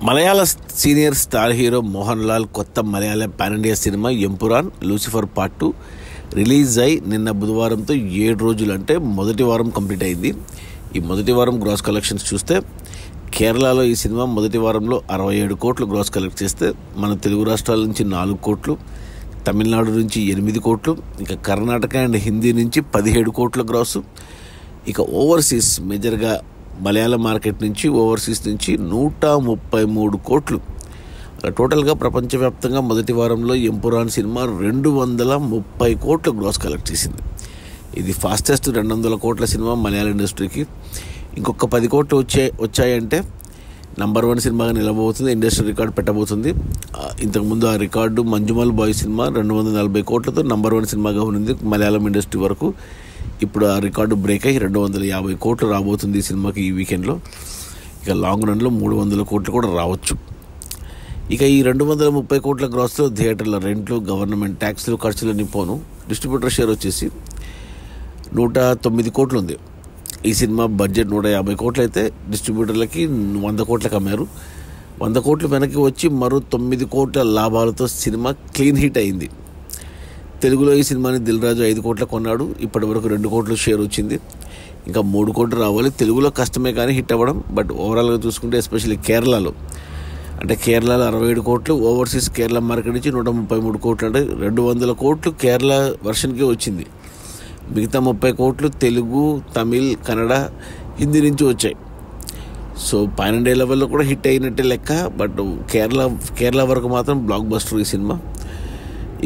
మలయాళ senior star hero Mohan Lal కొత్త Malayalam pan India cinema Empuraan Lucifer part 2 release అయి నిన్న బుధవారంతో 7 రోజులు అంటే మొదటి వారం కంప్లీట్ అయింది. ఈ మొదటి వారం గ్రాస్ కలెక్షన్స్ చూస్తే కేరళలో ఈ సినిమా మొదటి వారంలో 67 కోట్లు గ్రాస్ కలెక్ట్ చేస్తే మన తెలుగు రాష్ట్రాల నుంచి 4 కోట్లు, తమిళనాడు నుంచి 8 కోట్లు, ఇక కర్ణాటక అండ్ హిందీ నుంచి 17 కోట్ల గ్రాసు, ఇక ఓవర్సీస్ మేజర్గా మలయాళ మార్కెట్ నుంచి ఓవర్సీస్ నుంచి 133 కోట్లు. టోటల్గా ప్రపంచవ్యాప్తంగా మొదటి వారంలో ఎంపురాన్ సినిమా 230 కోట్ల గ్రాస్ కలెక్ట్ చేసింది. ఇది ఫాస్టెస్ట్ 200 కోట్ల సినిమా మలయాళ ఇండస్ట్రీకి. ఇంకొక 10 కోట్లు వచ్చాయంటే నంబర్ 1 సినిమాగా నిలబోతుంది, ఇండస్ట్రీ రికార్డు పెట్టబోతుంది. ఇంతకుముందు ఆ రికార్డు మంజుమల్ బాయ్ సినిమా 240 కోట్లతో నంబర్ 1 సినిమాగా ఉంది మలయాళం ఇండస్ట్రీ వరకు. ఇప్పుడు ఆ రికార్డు బ్రేక్ అయ్యి 250 కోట్లు రాబోతుంది ఈ సినిమాకి ఈ వీకెండ్లో. ఇక లాంగ్ రన్లో 300 కోట్లు కూడా రావచ్చు. ఇక ఈ 230 కోట్ల గ్రాస్లో థియేటర్ల రెంట్లు, గవర్నమెంట్ ట్యాక్స్లు, ఖర్చులన్నీ పోను. డిస్ట్రిబ్యూటర్ షేర్ వచ్చేసి 109 కోట్లు ఉంది. ఈ సినిమా బడ్జెట్ 150 కోట్లు అయితే డిస్ట్రిబ్యూటర్లకి 100 కోట్లకు అమ్మారు. 100 కోట్లు వెనక్కి వచ్చి మరో 9 కోట్ల లాభాలతో సినిమా క్లీన్ హిట్ అయింది. తెలుగులో ఈ సినిమాని దిల్ రాజు 5 కోట్ల కొన్నాడు. ఇప్పటి వరకు 2 కోట్ల షేర్ వచ్చింది. ఇంకా 3 కోట్లు రావాలి. తెలుగులో కష్టమే కానీ హిట్ అవ్వడం. బట్ ఓవరాల్గా చూసుకుంటే ఎస్పెషల్లీ కేరళలో 67 కోట్లు, ఓవర్సీస్ కేరళ మార్కెట్ నుంచి 133 కోట్లు, అంటే 200 కోట్లు కేరళ వర్షన్కే వచ్చింది. మిగతా 30 కోట్లు తెలుగు, తమిళ్, కన్నడ, హిందీ నుంచి వచ్చాయి. సో పాన్ ఇండియా లెవెల్లో కూడా హిట్ అయినట్టే లెక్క. బట్ కేరళ వరకు మాత్రం బ్లాక్ బస్టర్ ఈ సినిమా.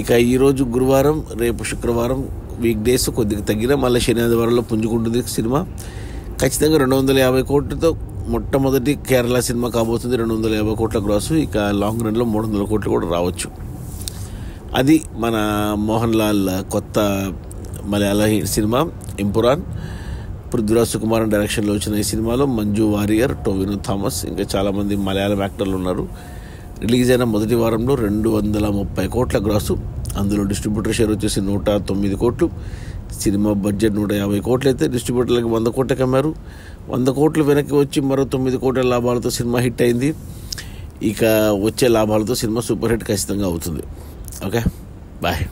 ఇక ఈరోజు గురువారం, రేపు శుక్రవారం వీక్ డేస్ కొద్దిగా తగ్గిన, మళ్ళీ శని ఆదివారంలో పుంజుకుంటుంది సినిమా. ఖచ్చితంగా 250 కోట్లతో మొట్టమొదటి కేరళ సినిమా కాబోతుంది. 250 కోట్ల గ్రాసు. ఇక లాంగ్ రన్లో 300 కోట్లు కూడా రావచ్చు. అది మన మోహన్ లాల్ కొత్త మలయాళ సినిమా ఎంపురాన్. పృథ్వీరాజ్ సుకుమారన్ డైరెక్షన్లో వచ్చిన ఈ సినిమాలో మంజు వారియర్, టోవినో థామస్, ఇంకా చాలామంది మలయాళం యాక్టర్లు ఉన్నారు. రిలీజ్ అయిన మొదటి వారంలో 230 కోట్ల గ్రాసు. అందులో డిస్ట్రిబ్యూటర్ షేర్ వచ్చేసి 109 కోట్లు. సినిమా బడ్జెట్ 150 కోట్లు అయితే డిస్ట్రిబ్యూటర్లకు 100 కోట్లకి అమ్మారు. 100 కోట్లు వెనక్కి వచ్చి మరో 9 కోట్ల లాభాలతో సినిమా హిట్ అయింది. ఇక వచ్చే లాభాలతో సినిమా సూపర్ హిట్ ఖచ్చితంగా అవుతుంది. Okay, bye.